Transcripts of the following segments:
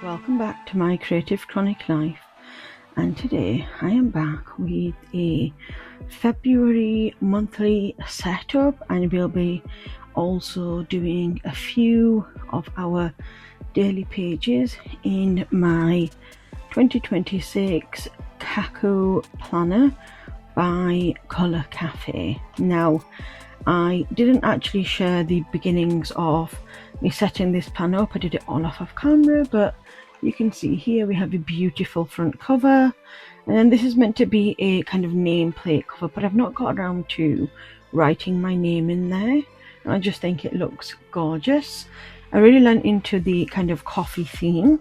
Welcome back to my Creative Chronic Life, and today I am back with a February monthly setup, and we'll be also doing a few of our daily pages in my 2026 Kaku planner by Kolourcafe. Now, I didn't actually share the beginnings of me setting this plan up. I did it all off of camera, but you can see here we have a beautiful front cover, and then this is meant to be a kind of nameplate cover, but I've not got around to writing my name in there, and I just think it looks gorgeous. I really went into the kind of coffee theme.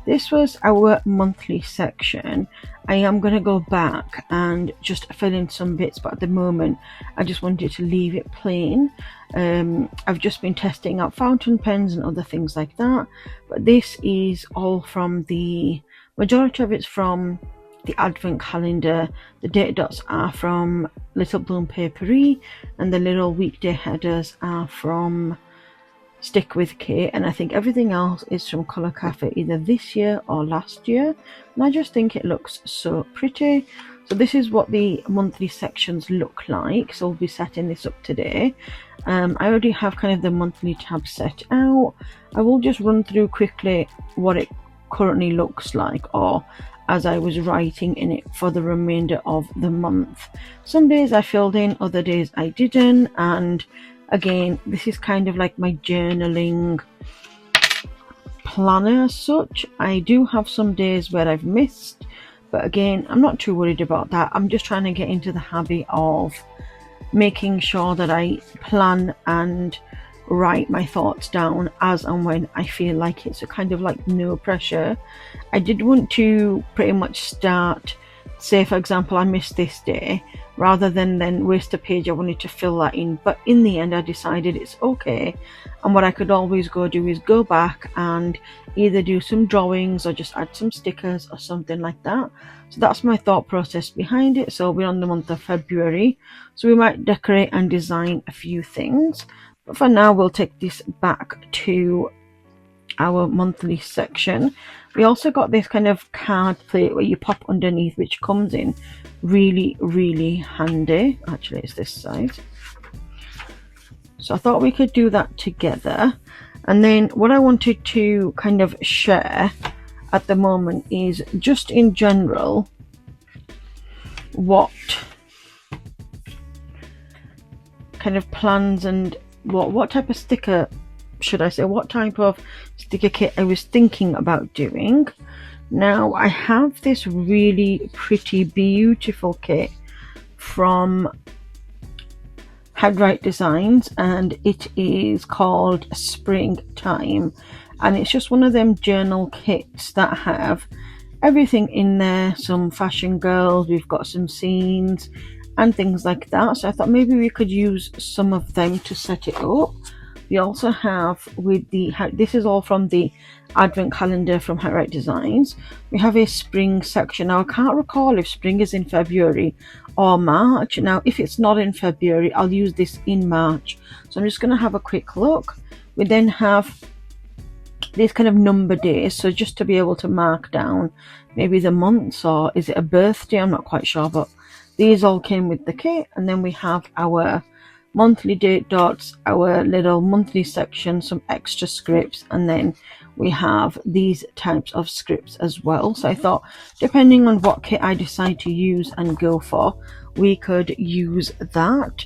This was our monthly section. I am going to go back and just fill in some bits, but at the moment I just wanted to leave it plain. I've just been testing out fountain pens and other things like that, but this is all from the majority of it's from the advent calendar. The date dots are from Little Bloom Papery, and the little weekday headers are from Stick with Kate, and I think everything else is from Kolourcafe, either this year or last year, and I just think it looks so pretty. So this is what the monthly sections look like, so we'll be setting this up today. I already have kind of the monthly tab set out. I will just run through quickly what it currently looks like, or as I was writing in it for the remainder of the month. Some days I filled in, other days I didn't, and again, this is kind of like my journaling planner as such. I do have some days where I've missed, but again, I'm not too worried about that. I'm just trying to get into the habit of making sure that I plan and write my thoughts down as and when I feel like it. So kind of like no pressure. I did want to pretty much start, say for example I missed this day, rather than then waste a page. I wanted to fill that in, but in the end I decided it's okay, and what I could always go do is go back and either do some drawings or just add some stickers or something like that. So that's my thought process behind it. So we're on the month of February, so we might decorate and design a few things, but for now we'll take this back to our monthly section. We also got this kind of card plate where you pop underneath, which comes in really handy. Actually, it's this side, so I thought we could do that together. And then what I wanted to kind of share at the moment is just in general what kind of plans and what type of sticker, should I say, what type of sticker kit I was thinking about doing. Now, I have this really pretty beautiful kit from Handwrite Designs, and it is called Springtime, and it's just one of them journal kits that have everything in there, some fashion girls, we've got some scenes and things like that. So I thought maybe we could use some of them to set it up. We also have, with the, this is all from the advent calendar from Handwrite Designs, we have a spring section. Now I can't recall if spring is in February or March. Now if it's not in February, I'll use this in March, so I'm just going to have a quick look. We then have these kind of number days, so just to be able to mark down maybe the months, or is it a birthday, I'm not quite sure, but these all came with the kit. And then we have our monthly date dots, our little monthly section, some extra scripts, and then we have these types of scripts as well. So I thought, depending on what kit I decide to use and go for, we could use that.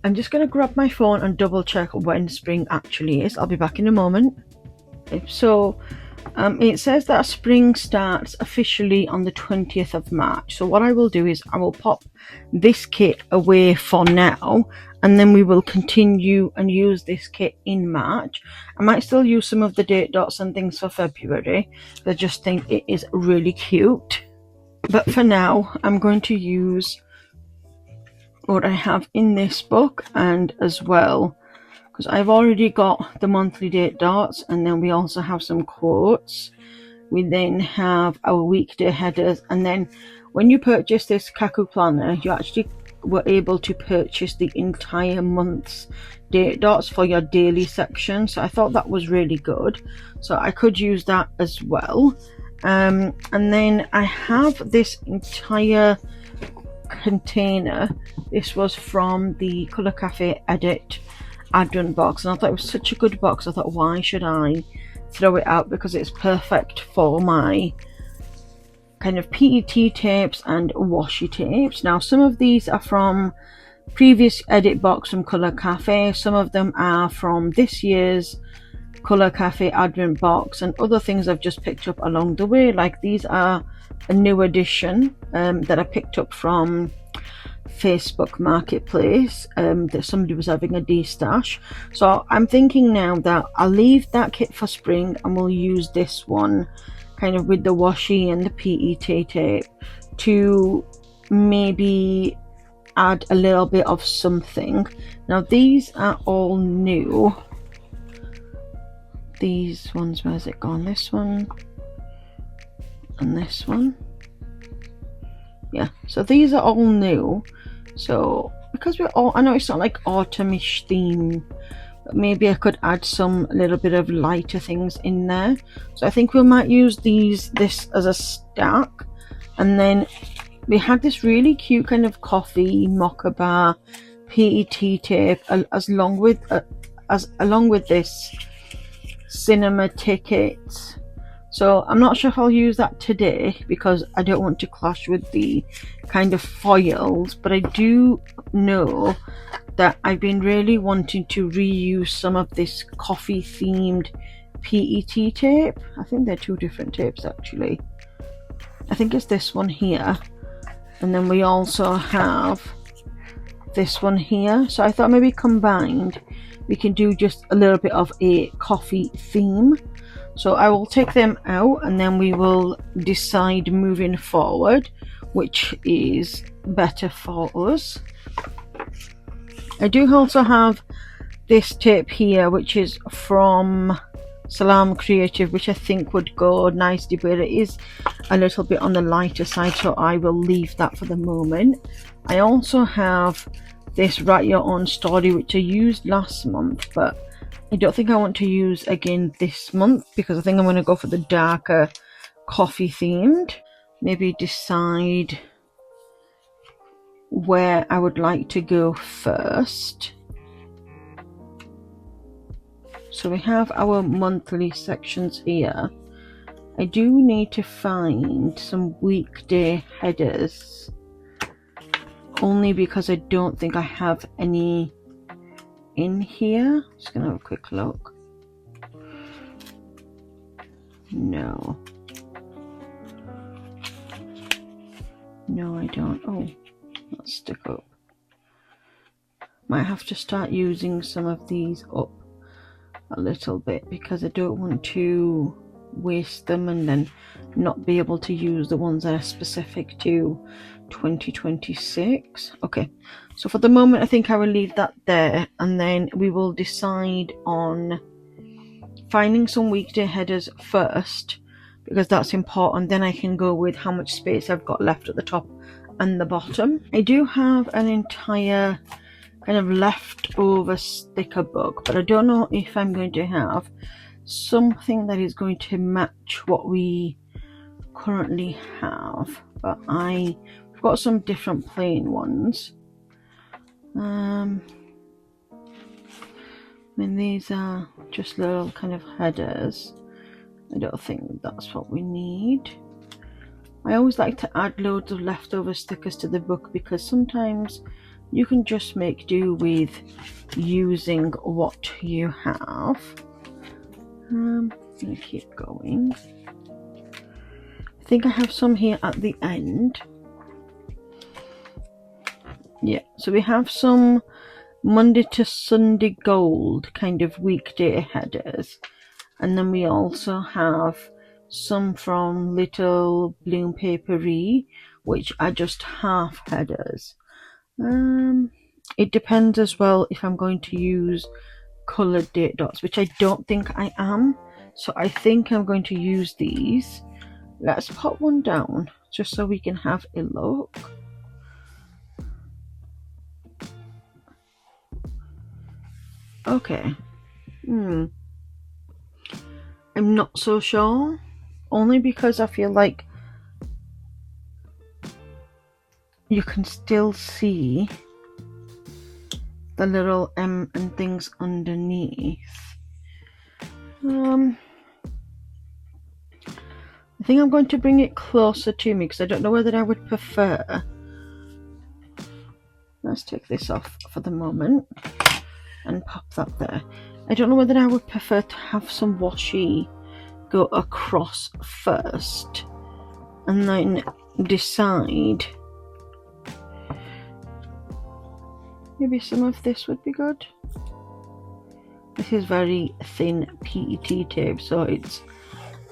I'm just going to grab my phone and double check when spring actually is. I'll be back in a moment. So it says that spring starts officially on the 20th of March. So what I will do is I will pop this kit away for now, and then we will continue and use this kit in March. I might still use some of the date dots and things for February. I just think it is really cute. But for now, I'm going to use what I have in this book, and as well, because I've already got the monthly date dots, and then we also have some quotes. We then have our weekday headers, and then when you purchase this Kaku planner, you actually were able to purchase the entire month's date dots for your daily section, so I thought that was really good, so I could use that as well. And then I have this entire container. This was from the Kolourcafe Edit Advent box, and I thought it was such a good box. I thought, why should I throw it out, because it's perfect for my kind of PET tapes and washi tapes. Now some of these are from previous edit box from Kolourcafe, some of them are from this year's Kolourcafe Advent box, and other things I've just picked up along the way. Like these are a new edition that I picked up from Facebook Marketplace, that somebody was having a de-stash. So I'm thinking now that I'll leave that kit for spring and we'll use this one kind of with the washi and the PET tape to maybe add a little bit of something. Now these are all new. These ones, where's it gone? This one and this one. Yeah, so these are all new. So because we're all, I know it's not like autumnish theme, but maybe I could add some little bit of lighter things in there. So I think we might use this as a stack. And then we had this really cute kind of coffee mocha bar PET tape along with this cinema ticket. So I'm not sure if I'll use that today because I don't want to clash with the kind of foils, but I do know that I've been really wanting to reuse some of this coffee themed PET tape. I think they're two different tapes actually. I think it's this one here, and then we also have this one here. So I thought maybe combined we can do just a little bit of a coffee theme. So I will take them out and then we will decide moving forward which is better for us. I do also have this tape here which is from Salam Creative, which I think would go nicely, but it is a little bit on the lighter side, so I will leave that for the moment. I also have this Write Your Own Story which I used last month, but I don't think I want to use again this month because I think I'm going to go for the darker coffee themed. Maybe decide where I would like to go first. So we have our monthly sections here. I do need to find some weekday headers, only because I don't think I have any in here. Just gonna have a quick look. No, I don't. Oh, that's stuck up. Might have to start using some of these up a little bit because I don't want to waste them and then not be able to use the ones that are specific to 2026. Okay, so for the moment I think I will leave that there, and then we will decide on finding some weekday headers first because that's important. Then I can go with how much space I've got left at the top and the bottom. I do have an entire kind of leftover sticker book, but I don't know if I'm going to have something that is going to match what we currently have, but I've got some different plain ones. I mean, these are just little kind of headers. I don't think that's what we need. I always like to add loads of leftover stickers to the book because sometimes you can just make do with using what you have. I'm gonna keep going. I think I have some here at the end. Yeah, so we have some Monday to Sunday gold kind of weekday headers, and then we also have some from Little Bloom Papery, which are just half headers. It depends as well if I'm going to use colored date dots, which I don't think I am, so I think I'm going to use these. Let's put one down just so we can have a look. Okay. I'm not so sure. Only because I feel like you can still see the little M and things underneath. I think I'm going to bring it closer to me because I don't know whether I would prefer. Let's take this off for the moment and pop that there. I don't know whether I would prefer to have some washi go across first and then decide. Maybe some of this would be good. This is very thin PET tape, so it's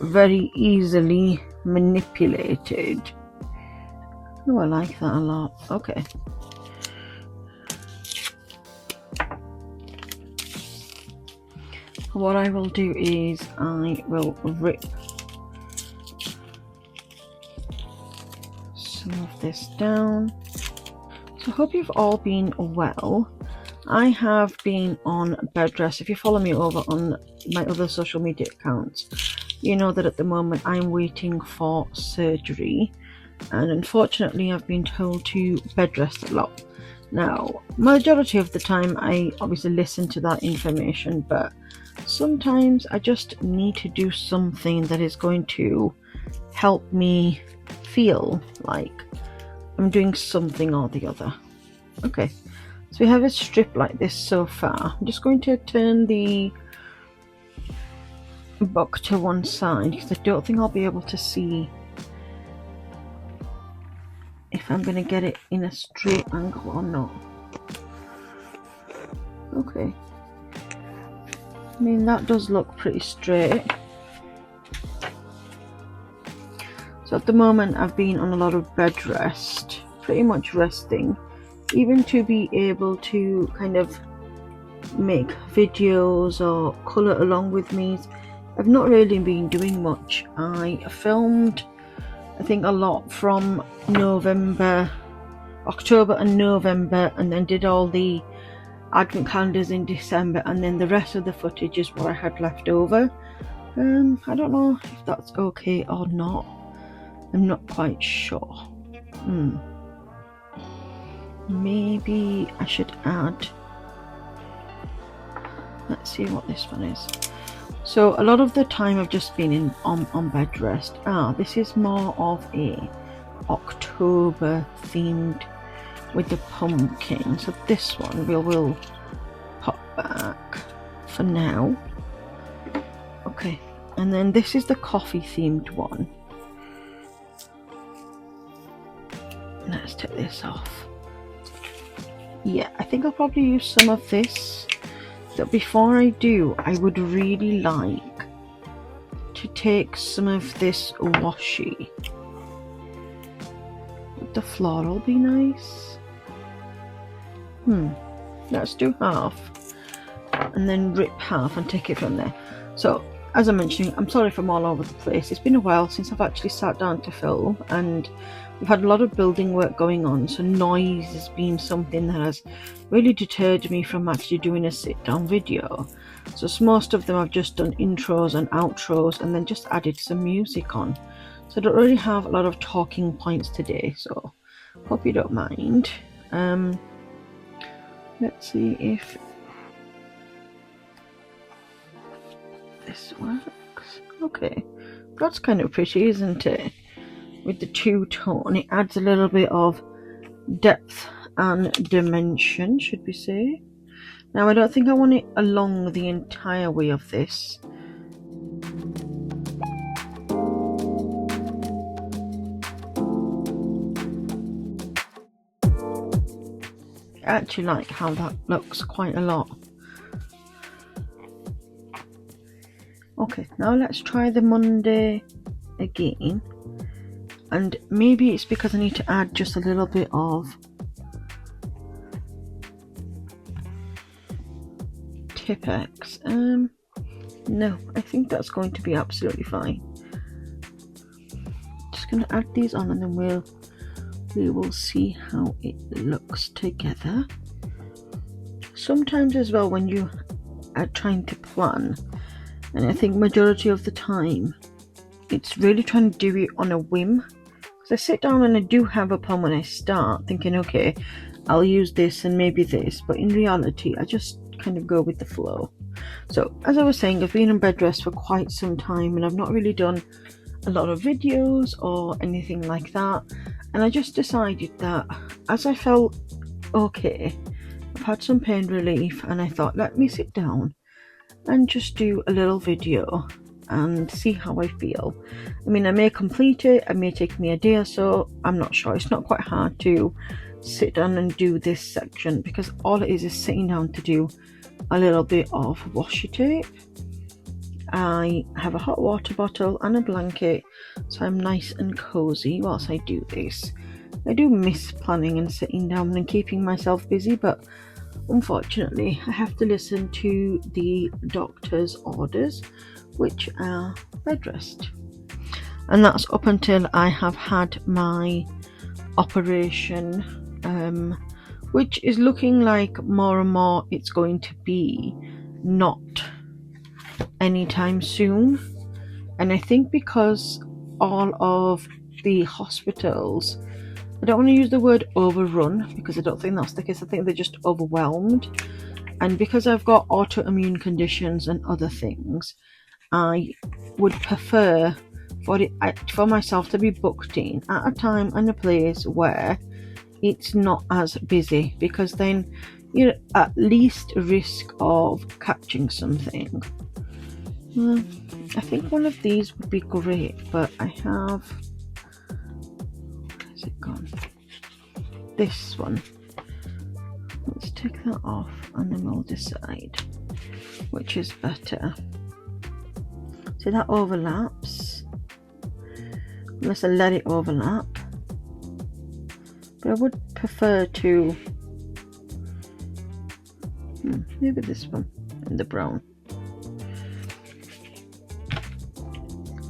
very easily manipulated. Oh, I like that a lot. Okay. What I will do is I will rip some of this down. So I hope you've all been well. I have been on bed rest. If you follow me over on my other social media accounts, you know that at the moment I'm waiting for surgery, and unfortunately I've been told to bed rest a lot. Now, majority of the time I obviously listen to that information, but sometimes I just need to do something that is going to help me feel like I'm doing something or the other. Okay, so we have a strip like this so far. I'm just going to turn the book to one side because I don't think I'll be able to see if I'm going to get it in a straight angle or not. Okay. I mean, that does look pretty straight. So at the moment I've been on a lot of bed rest, pretty much resting, even to be able to kind of make videos or colour along with me. I've not really been doing much. I filmed, I think, a lot from October and November, and then did all the advent calendars in December, and then the rest of the footage is what I had left over. I don't know if that's okay or not. I'm not quite sure. Maybe I should add. Let's see what this one is. So a lot of the time I've just been on bed rest. This is more of a October themed with the pumpkin. So this one we'll pop back for now. Okay, and then this is the coffee themed one. Let's take this off. Yeah, I think I'll probably use some of this. So before I do, I would really like to take some of this washi. Would the floral be nice? Let's do half and then rip half and take it from there. So as I mentioned, I'm sorry if I'm all over the place. It's been a while since I've actually sat down to film, and we've had a lot of building work going on, so noise has been something that has really deterred me from actually doing a sit-down video. So most of them I've just done intros and outros and then just added some music on. So I don't really have a lot of talking points today, so hope you don't mind. Let's see if this works. Okay, that's kind of pretty, isn't it? With the two-tone, it adds a little bit of depth and dimension, should we say. Now I don't think I want it along the entire way of this. I actually like how that looks quite a lot. Okay, now let's try the Monday again. And maybe it's because I need to add just a little bit of Tipex. No, I think that's going to be absolutely fine. Just going to add these on and then we will see how it looks together. Sometimes as well, when you at trying to plan, and I think majority of the time it's really trying to do it on a whim. Because I sit down and I do have a plan when I start, thinking, okay, I'll use this and maybe this, but in reality I just kind of go with the flow. So as I was saying, I've been in bed rest for quite some time and I've not really done a lot of videos or anything like that, and I just decided that as I felt okay, I've had some pain relief, and I thought, let me sit down and just do a little video and see how I feel. I mean, I may complete it, it may take me a day or so, I'm not sure. It's not quite hard to sit down and do this section because all it is sitting down to do a little bit of washi tape. I have a hot water bottle and a blanket, so I'm nice and cozy whilst I do this. I do miss planning and sitting down and keeping myself busy, but unfortunately I have to listen to the doctor's orders, which are bed rest, and that's up until I have had my operation, which is looking like more and more it's going to be not anytime soon. And I think because all of the hospitals, I don't want to use the word overrun because I don't think that's the case, I think they're just overwhelmed, and because I've got autoimmune conditions and other things, I would prefer for myself to be booked in at a time and a place where it's not as busy, because then you're at least risk of catching something. I think one of these would be great, but I have, where's it gone? This one. Let's take that off and then we'll decide which is better. So that overlaps, unless I let it overlap, but I would prefer to maybe this one in the brown.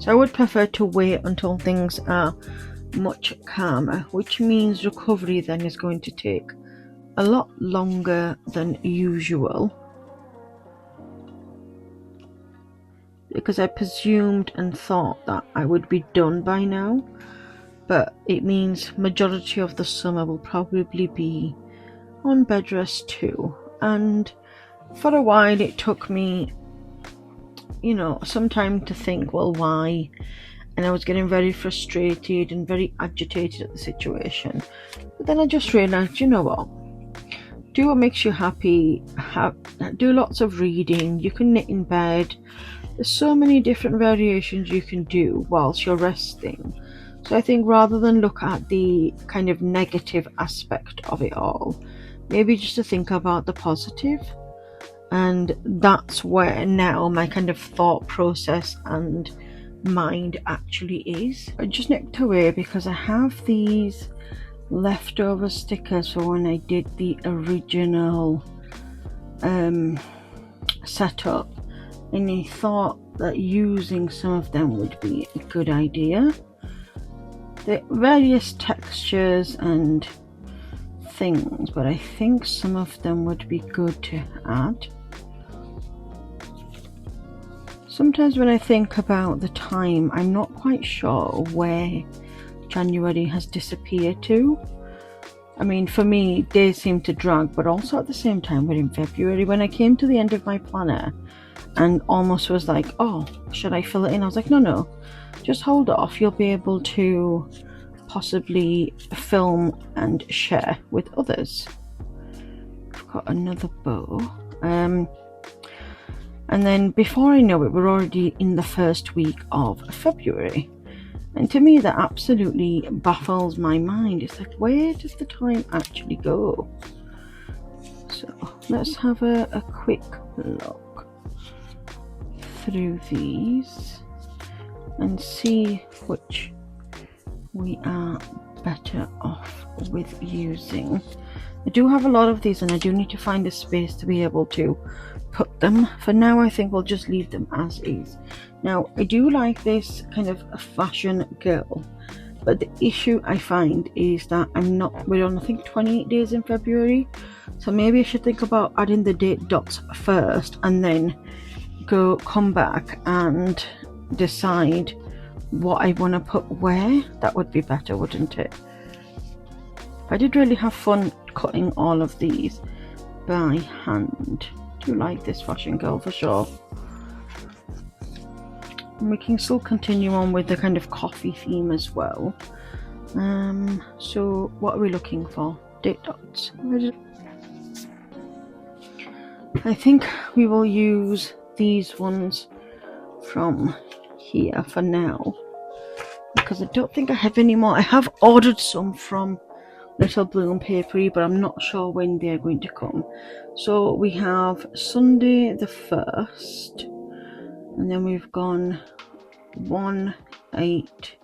So I would prefer to wait until things are much calmer, which means recovery then is going to take a lot longer than usual, because I presumed and thought that I would be done by now, but it means majority of the summer will probably be on bed rest too. And for a while it took me, you know, some time to think, well, why? And I was getting very frustrated and very agitated at the situation. But then I just realized, you know what? Do what makes you happy. Do lots of reading. You can knit in bed. There's so many different variations you can do whilst you're resting. So I think rather than look at the kind of negative aspect of it all, maybe just to think about the positive. And that's where now my kind of thought process and mind actually is. I just nicked away because I have these leftover stickers for when I did the original setup, and I thought that using some of them would be a good idea. The various textures and things, but I think some of them would be good to add. Sometimes when I think about the time, I'm not quite sure where January has disappeared to. I mean, for me, days seem to drag, but also at the same time, we're in February. When I came to the end of my planner and almost was like, oh, should I fill it in? I was like, no, just hold off. You'll be able to possibly film and share with others. I've got another bow. And then before I know it, we're already in the first week of February. And to me, that absolutely baffles my mind. It's like, where does the time actually go? So let's have a quick look through these and see which we are better off with using. I do have a lot of these and I do need to find a space to be able to put them. For now, I think we'll just leave them as is. Now, I do like this kind of a fashion girl But the issue I find is that we're on I think 28 days in February, so maybe I should think about adding the date dots first and then come back and decide what I want to put where. That would be better, wouldn't it? I did really have fun cutting all of these by hand. Do like this fashion girl for sure. And we can still continue on with the kind of coffee theme as well. So what are we looking for? Date dots. I think we will use these ones from here for now, because I don't think I have any more. I have ordered some from Little Bloom Papery, but I'm not sure when they're going to come. So we have Sunday the 1st, and then we've gone 1, 8,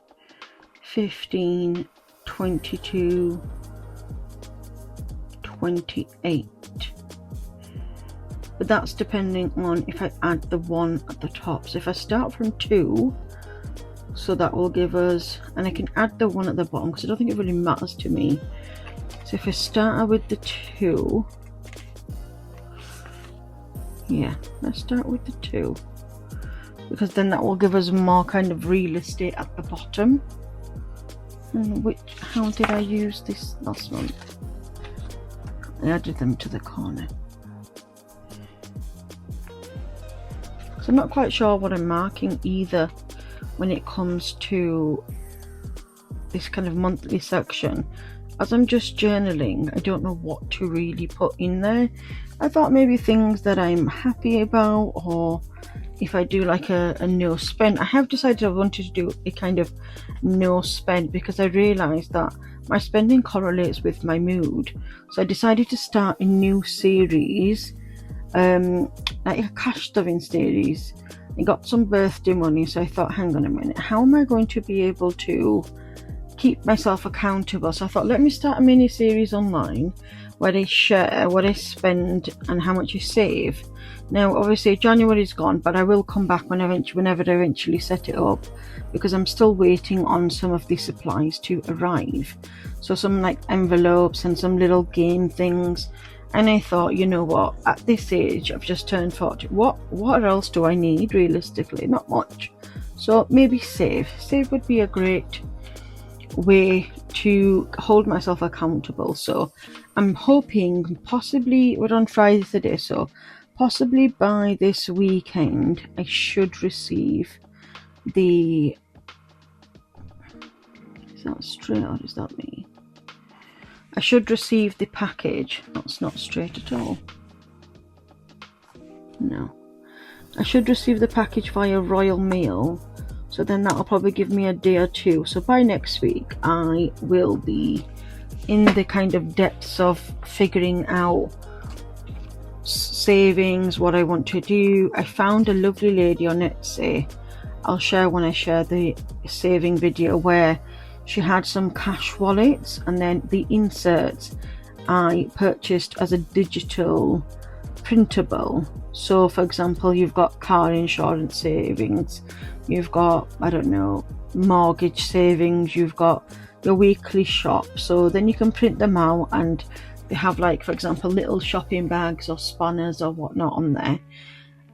15, 22, 28. But that's depending on if I add the 1 at the top. So if I start from 2, so that will give us, and I can add the 1 at the bottom because I don't think it really matters to me. So if I start with the 2, yeah, let's start with the 2, because then that will give us more kind of real estate at the bottom. And how did I use this last month? I added them to the corner. So I'm not quite sure what I'm marking either when it comes to this kind of monthly section. As I'm just journaling, I don't know what to really put in there. I thought maybe things that I'm happy about, or if I do like a no spend. I have decided I wanted to do a kind of no spend because I realised that my spending correlates with my mood. So I decided to start a new series, like a cash stuffing series. I got some birthday money, so I thought, hang on a minute, how am I going to be able to keep myself accountable? So I thought, let me start a mini series online where I share what I spend and how much I save. Now obviously January's gone, but I will come back whenever I eventually set it up, because I'm still waiting on some of the supplies to arrive. So some like envelopes and some little game things. And I thought, you know what, at this age, I've just turned 40, what else do I need realistically? Not much. So maybe save would be a great way to hold myself accountable. So I'm hoping, possibly, we're on Friday today, so possibly by this weekend I should receive the, is that straight or is that me? I should receive the package. That's not straight at all. No, I should receive the package via Royal Mail, so then that'll probably give me a day or two. So by next week I will be in the kind of depths of figuring out savings, what I want to do. I found a lovely lady on Etsy. I'll share when I share the saving video, where she had some cash wallets, and then the inserts I purchased as a digital printable. So for example, you've got car insurance savings, you've got, I don't know, mortgage savings, you've got your weekly shop. So then you can print them out, and they have, like, for example, little shopping bags or spanners or whatnot on there.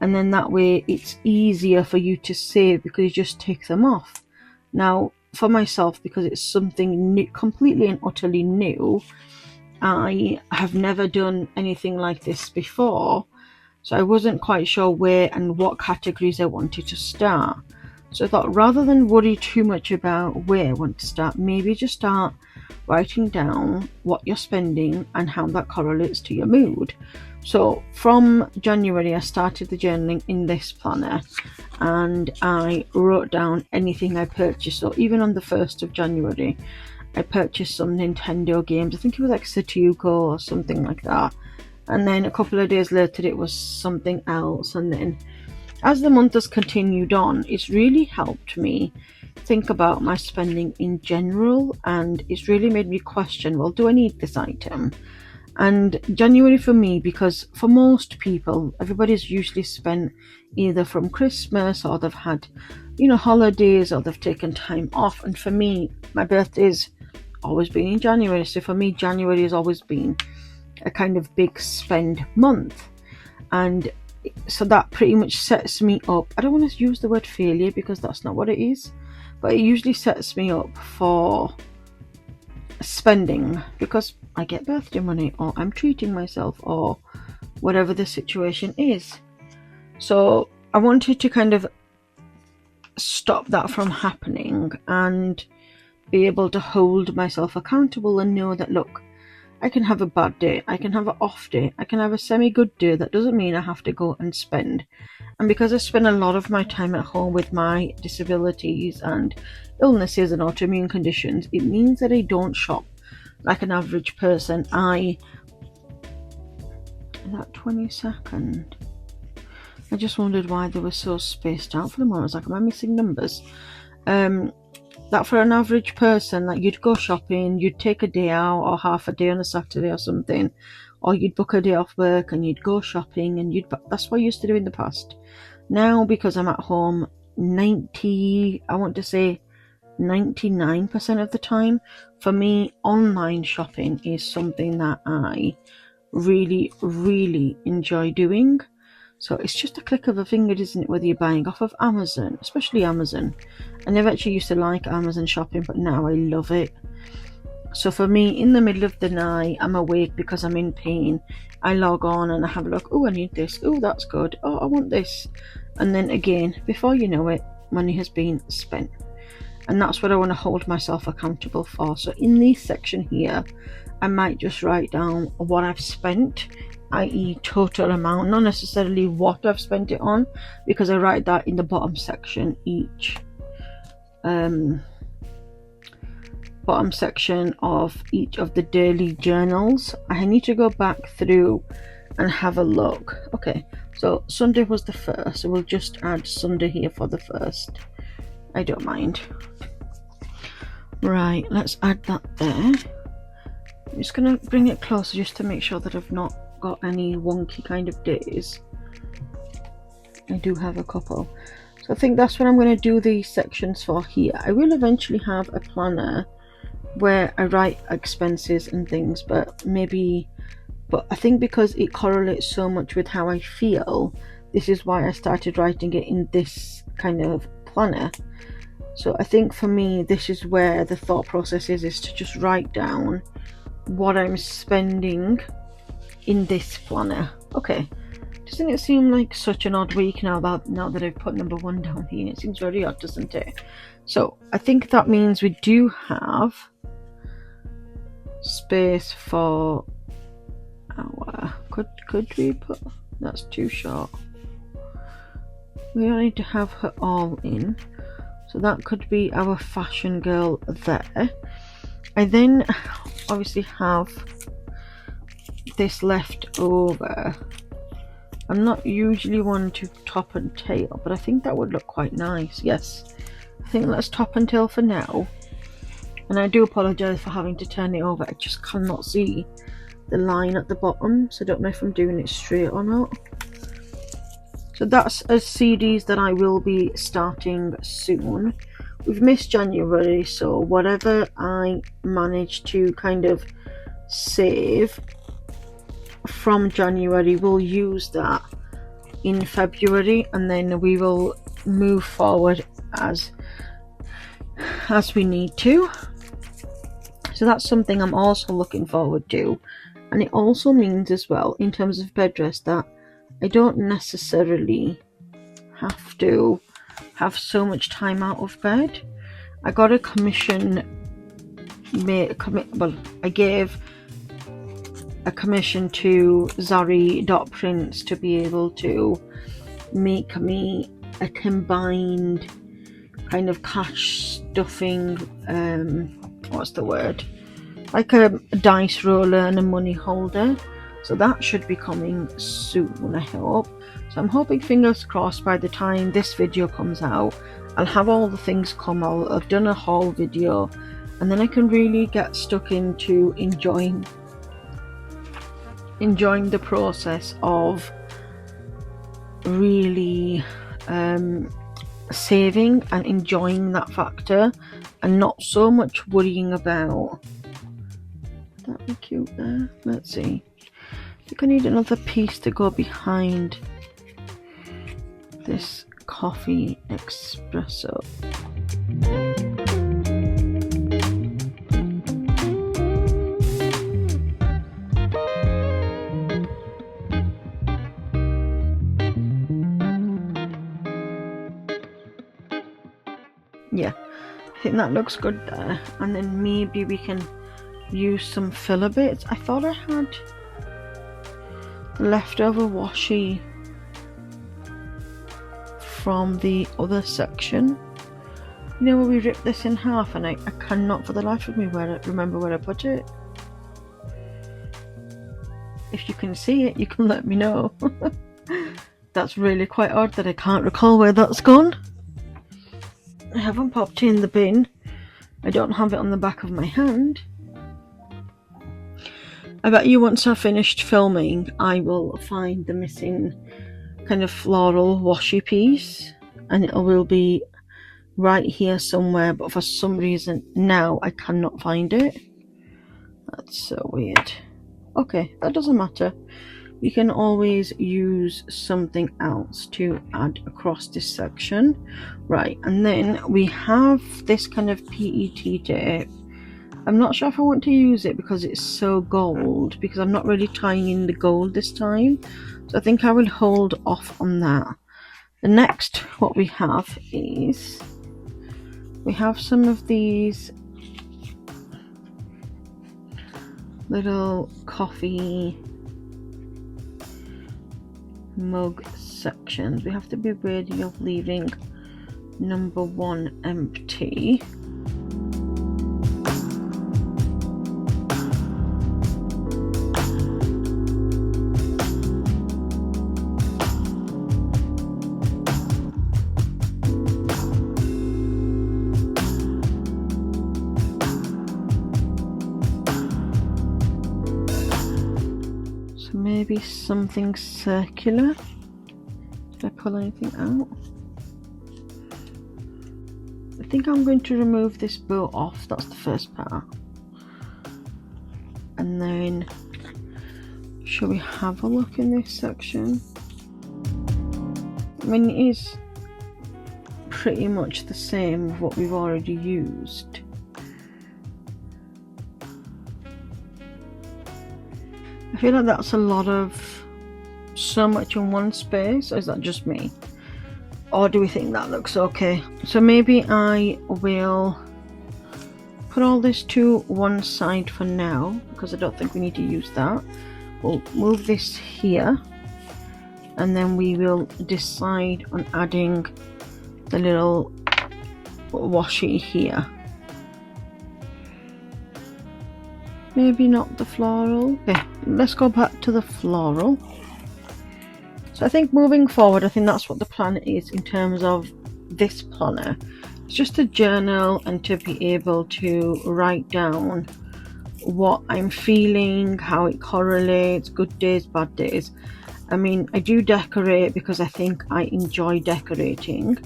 And then that way it's easier for you to save because you just take them off. Now for myself, because it's something new, completely and utterly new, I have never done anything like this before, so I wasn't quite sure where and what categories I wanted to start. So I thought, rather than worry too much about where I want to start, maybe just start writing down what you're spending and how that correlates to your mood. So from January I started the journaling in this planner, and I wrote down anything I purchased. So even on the 1st of January I purchased some Nintendo games. I think it was like Satuko or something like that, and then a couple of days later it was something else. And then as the month has continued on, it's really helped me think about my spending in general, and it's really made me question, well, do I need this item? And January for me, because for most people, everybody's usually spent either from Christmas, or they've had holidays, or they've taken time off. And for me, my birthday's always been in January, so for me January has always been a kind of big spend month. And so that pretty much sets me up. I don't want to use the word failure because that's not what it is, but it usually sets me up for spending because I get birthday money, or I'm treating myself, or whatever the situation is. So I wanted to kind of stop that from happening and be able to hold myself accountable and know that, look, I can have a bad day, I can have an off day, I can have a semi-good day. That doesn't mean I have to go and spend. And because I spend a lot of my time at home with my disabilities and illnesses and autoimmune conditions, it means that I don't shop like an average person. That 22nd, I just wondered why they were so spaced out for the moment. I was like, am I missing numbers? That for an average person, like, you'd go shopping, you'd take a day out or half a day on a Saturday or something, or you'd book a day off work and you'd go shopping, and that's what I used to do in the past. Now, because I'm at home 99% of the time, for me, online shopping is something that I really, really enjoy doing. So it's just a click of a finger, isn't it, whether you're buying off of Amazon, especially Amazon. I never actually used to like Amazon shopping, but now I love it. So for me, in the middle of the night, I'm awake because I'm in pain, I log on and I have a look. Oh, I need this. Oh, that's good. Oh, I want this. And then again, before you know it, money has been spent. And that's what I want to hold myself accountable for. So in this section here, I might just write down what I've spent, i.e. total amount, not necessarily what I've spent it on, because I write that in the bottom section bottom section of each of the daily journals. I need to go back through and have a look. Okay, so Sunday was the 1st, so we'll just add Sunday here for the 1st. I don't mind. Right, let's add that there. I'm just going to bring it closer just to make sure that I've not got any wonky kind of days. I do have a couple. So I think that's what I'm going to do these sections for here. I will eventually have a planner where I write expenses and things, but I think because it correlates so much with how I feel, this is why I started writing it in this kind of planner. So I think for me, this is where the thought process is to just write down what I'm spending in this planner. Okay, doesn't it seem like such an odd week now that I've put number 1 down here? It seems very odd, doesn't it? So I think that means we do have space for our, could we put, that's too short. We don't need to have her all in, so that could be our fashion girl there. I then obviously have this left over. I'm not usually one to top and tail, but I think that would look quite nice. Yes, I think let's top and tail for now. And I do apologise for having to turn it over. I just cannot see the line at the bottom, so I don't know if I'm doing it straight or not. So that's a series that I will be starting soon. We've missed January, so whatever I manage to kind of save from January, we'll use that in February, and then we will move forward as we need to. So that's something I'm also looking forward to. And it also means as well, in terms of bed rest, that I don't necessarily have to have so much time out of bed. I got a commission I gave a commission to Zari.Prints to be able to make me a combined kind of cash stuffing, what's the word, like a dice roller and a money holder. So that should be coming soon, I hope. So I'm hoping, fingers crossed, by the time this video comes out, I'll have all the things come out. I've done a haul video, and then I can really get stuck into enjoying the process of really saving and enjoying that factor and not so much worrying about. That'd be cute there. Let's see. I think I need another piece to go behind this coffee espresso. Yeah, I think that looks good there. And then maybe we can use some filler bits. I thought I had leftover washi from the other section. You know where we ripped this in half, and I cannot for the life of me remember where I put it. If you can see it, you can let me know. That's really quite odd that I can't recall where that's gone. I haven't popped it in the bin. I don't have it on the back of my hand. I bet you once I've finished filming, I will find the missing kind of floral washi piece, and it will be right here somewhere, but for some reason now I cannot find it. That's so weird. Okay, that doesn't matter. We can always use something else to add across this section. Right, and then we have this kind of PET tape. I'm not sure if I want to use it because it's so gold, because I'm not really tying in the gold this time. So I think I will hold off on that. The next, what we have is, we have some of these little coffee mug sections. We have to be wary of leaving number 1 empty. Maybe something circular. Did I pull anything out? I think I'm going to remove this bow off. That's the first part. And then, shall we have a look in this section? I mean, it is pretty much the same as what we've already used. I feel like that's a lot of so much in one space, or is that just me? Or do we think that looks okay? So maybe I will put all this to one side for now, because I don't think we need to use that. We'll move this here, and then we will decide on adding the little washi here. Maybe not the floral. Okay, let's go back to the floral. So I think moving forward, I think that's what the plan is in terms of this planner. It's just a journal and to be able to write down what I'm feeling, how it correlates, good days, bad days. I mean, I do decorate because I think I enjoy decorating,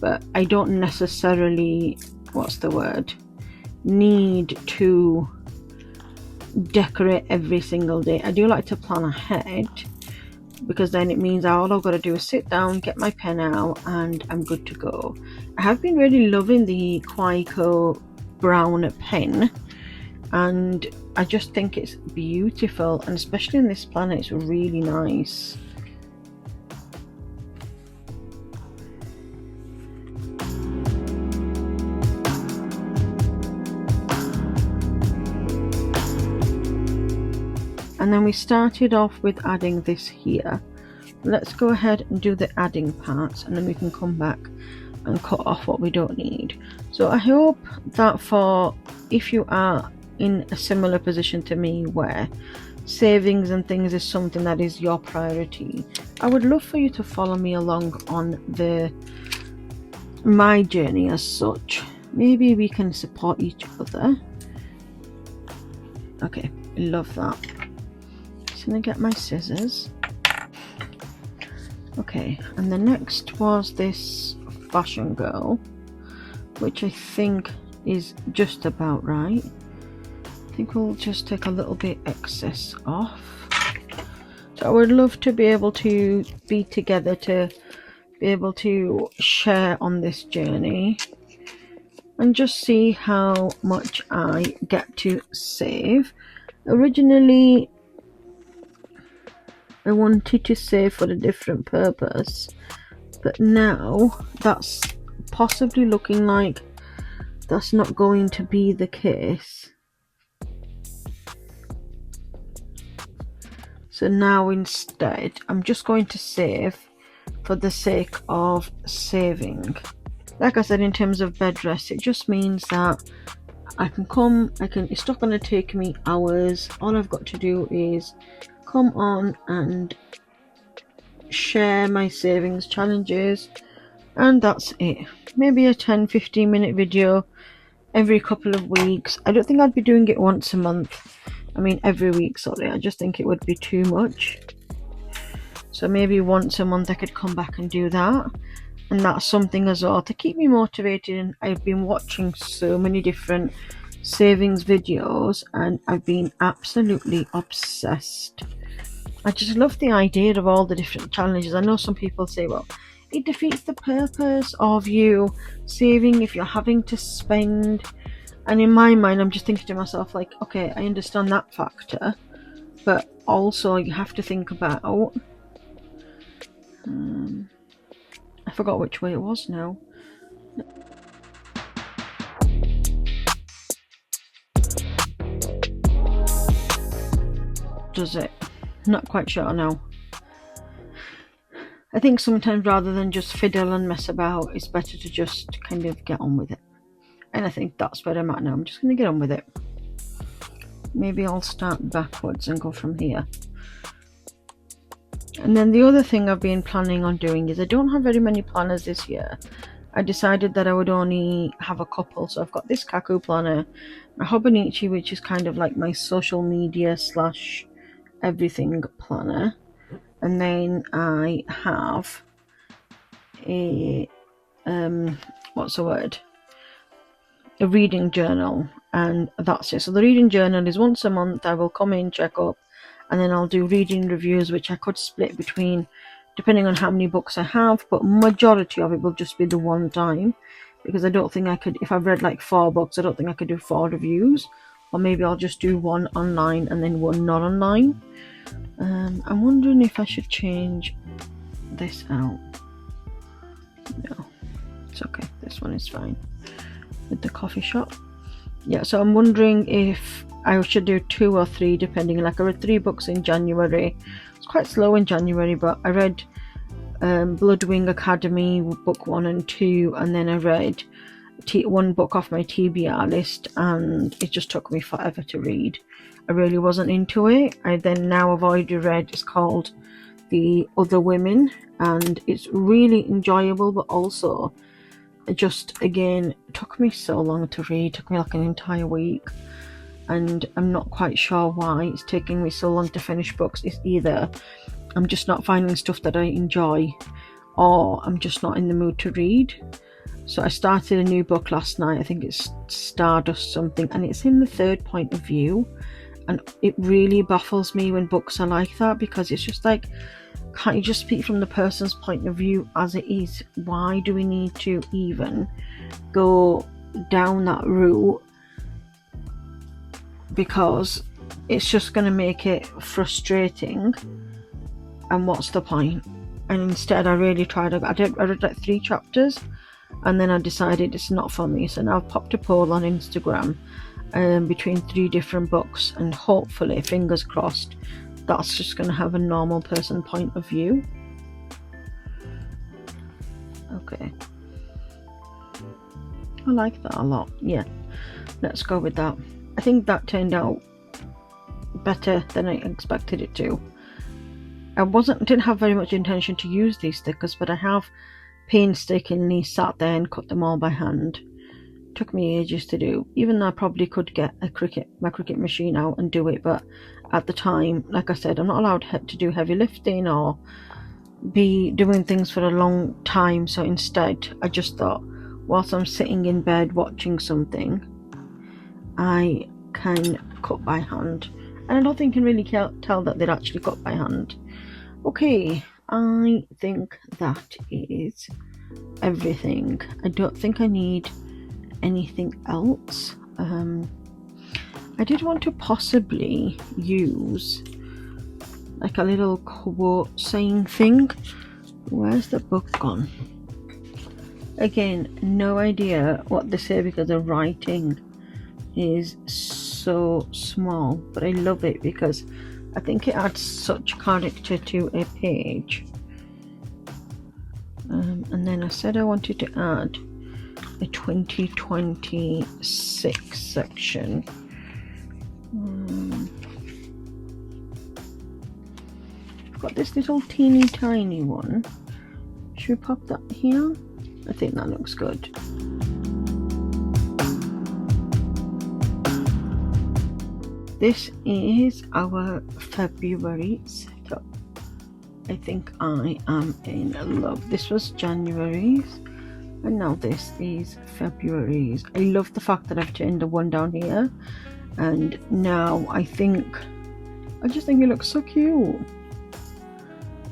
but I don't necessarily, what's the word, need to decorate every single day. I do like to plan ahead, because then it means all I've got to do is sit down, get my pen out, and I'm good to go. I have been really loving the Kaku brown pen, and I just think it's beautiful, and especially in this planner it's really nice. And then we started off with adding this here. Let's go ahead and do the adding parts, and then we can come back and cut off what we don't need. So I hope that for, if you are in a similar position to me where savings and things is something that is your priority, I would love for you to follow me along on my journey as such. Maybe we can support each other. Okay, love that. Just gonna get my scissors. Okay, and the next was this fashion girl, which I think is just about right. I think we'll just take a little bit excess off. So I would love to be able to be together, to be able to share on this journey and just see how much I get to save. Originally I wanted to save for a different purpose, but now that's possibly looking like that's not going to be the case. So now instead I'm just going to save for the sake of saving. Like I said, in terms of bed rest, it just means that I can come, it's not going to take me hours. All I've got to do is come on and share my savings challenges, and that's it. Maybe a 10-15 minute video every couple of weeks. I don't think I'd be doing it once a month. I mean every week, sorry. I just think it would be too much. So maybe once a month I could come back and do that. And that's something as well to keep me motivated. And I've been watching so many different savings videos and I've been absolutely obsessed. I just love the idea of all the different challenges. I know some people say, well, it defeats the purpose of you saving if you're having to spend. And in my mind, I'm just thinking to myself, like, okay, I understand that factor, but also you have to think about, I forgot which way it was now. Does it? Not quite sure now. I think sometimes rather than just fiddle and mess about, it's better to just kind of get on with it. And I think that's where I'm at now. I'm just going to get on with it. Maybe I'll start backwards and go from here. And then the other thing I've been planning on doing is I don't have very many planners this year. I decided that I would only have a couple. So I've got this Kaku planner, my Hobonichi, which is kind of like my social media / everything planner. And then I have a, what's the word? A reading journal, and that's it. So the reading journal is once a month. I will come in, check up, and then I'll do reading reviews, which I could split between depending on how many books I have, but majority of it will just be the one time, because I don't think I could, if I've read like 4 books, I don't think I could do 4 reviews, or maybe I'll just do 1 online and then 1 not online. I'm wondering if I should change this out. No, it's okay, this one is fine. With the coffee shop, yeah. So I'm wondering if I should do 2 or 3 depending. Like I read 3 books in January. It's quite slow in January, but I read Bloodwing Academy book 1 and 2, and then I read 1 book off my TBR list, and it just took me forever to read. I really wasn't into it. Now I've already read, it's called The Other Women, and it's really enjoyable, but also just, again, it took me so long to read. It took me like an entire week, and I'm not quite sure why it's taking me so long to finish books. It's either I'm just not finding stuff that I enjoy, or I'm just not in the mood to read. So I started a new book last night. I think it's Stardust something, and it's in the 3rd point of view, and it really baffles me when books are like that, because it's just like, can't you just speak from the person's point of view as it is? Why do we need to even go down that route? Because it's just going to make it frustrating, and what's the point? And instead I really tried, I read like 3 chapters, and then I decided it's not for me. So now I've popped a poll on Instagram between 3 different books, and hopefully, fingers crossed, that's just going to have a normal person point of view. Okay, I like that a lot. Yeah, let's go with that. I think that turned out better than I expected it to. I didn't have very much intention to use these stickers, but I have painstakingly sat there and cut them all by hand. It took me ages to do, even though I probably could get my Cricut machine out and do it, but at the time, like I said, I'm not allowed to do heavy lifting or be doing things for a long time, so instead I just thought, whilst I'm sitting in bed watching something, I can cut by hand, and I don't think you can really tell that they're actually cut by hand. Okay, I think that is everything. I don't think I need anything else. I did want to possibly use like a little quote saying thing. Where's the book gone? Again, no idea what they say because the writing is so small, but I love it because I think it adds such character to a page. And then I said I wanted to add a 2026 section. I've got this little teeny tiny one. Should we pop that here? I think that looks good. This is our February setup. I think I am in love. This was January's, and now this is February's. I love the fact that I've turned the one down here, and now I just think it looks so cute.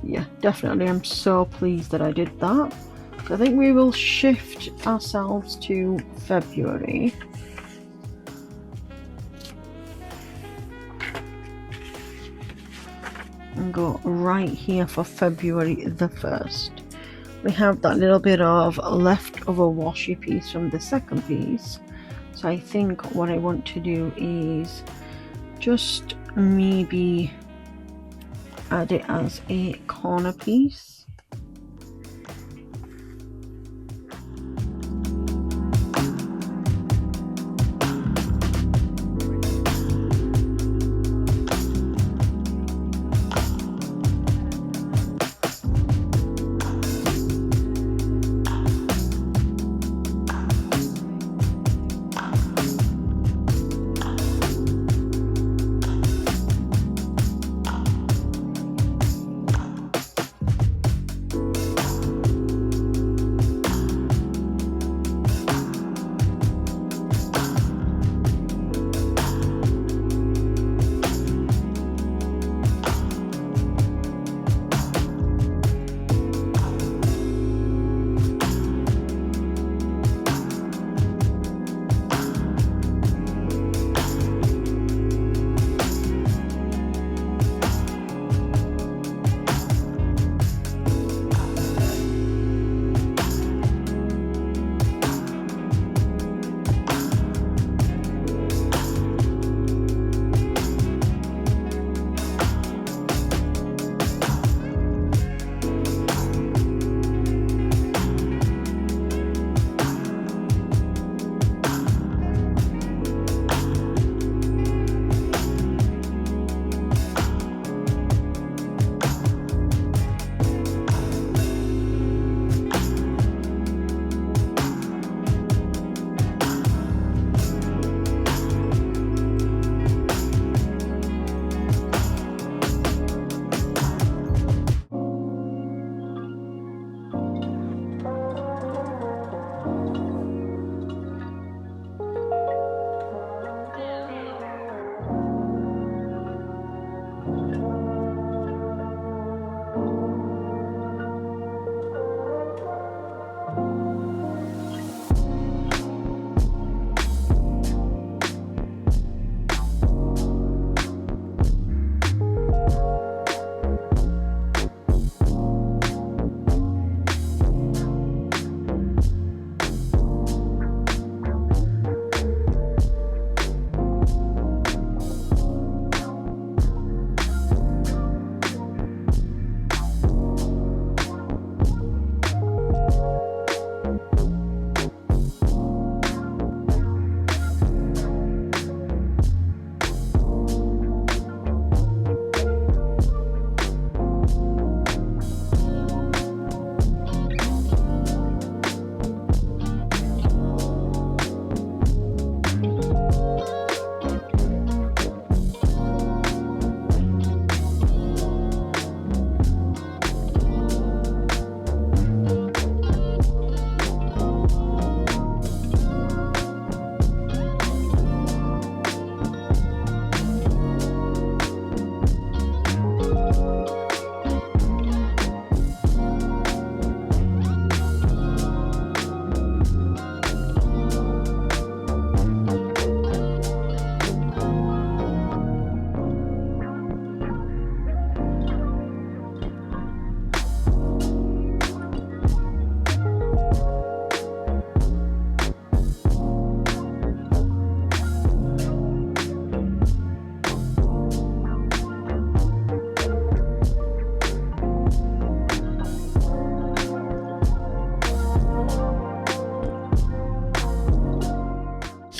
Yeah, definitely. I'm so pleased that I did that. So I think we will shift ourselves to February. And go right here for February the 1st. We have that little bit of leftover washi piece from the second piece. So I think what I want to do is just maybe add it as a corner piece.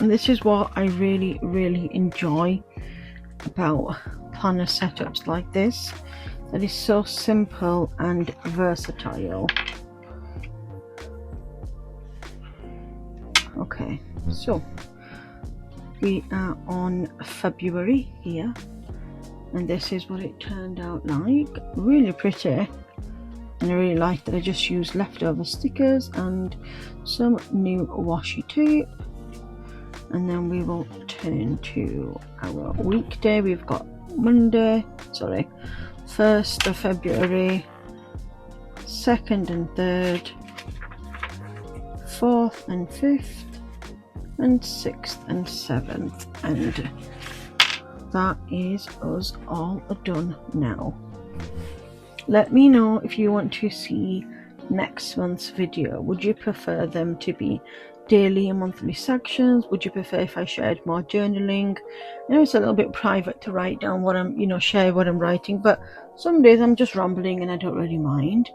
And this is what I really enjoy about planner setups like this, that is so simple and versatile. Okay, so we are on February here, and this is what it turned out like. Really pretty, and I really like that I just used leftover stickers and some new washi tape. And then we will turn to our weekday. We've got Monday, 1st of February, 2nd and 3rd, 4th and 5th, and 6th and 7th, and that is us all done now. Let me know if you want to see next month's video. Would you prefer them to be daily and monthly sections? Would you prefer if I shared more journaling? I know it's a little bit private to write down what I'm, share what I'm writing, but some days I'm just rambling and I don't really mind.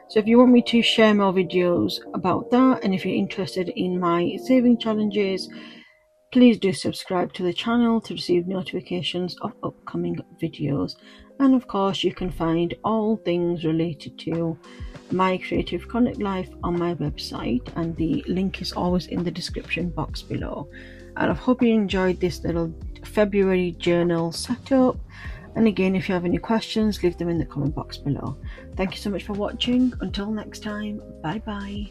So if you want me to share more videos about that, and if you're interested in my saving challenges, please do subscribe to the channel to receive notifications of upcoming videos. And of course, you can find all things related to my creative chronic life on my website, and the link is always in the description box below. And I hope you enjoyed this little February journal setup. And again, if you have any questions, leave them in the comment box below. Thank you so much for watching. Until next time, bye bye.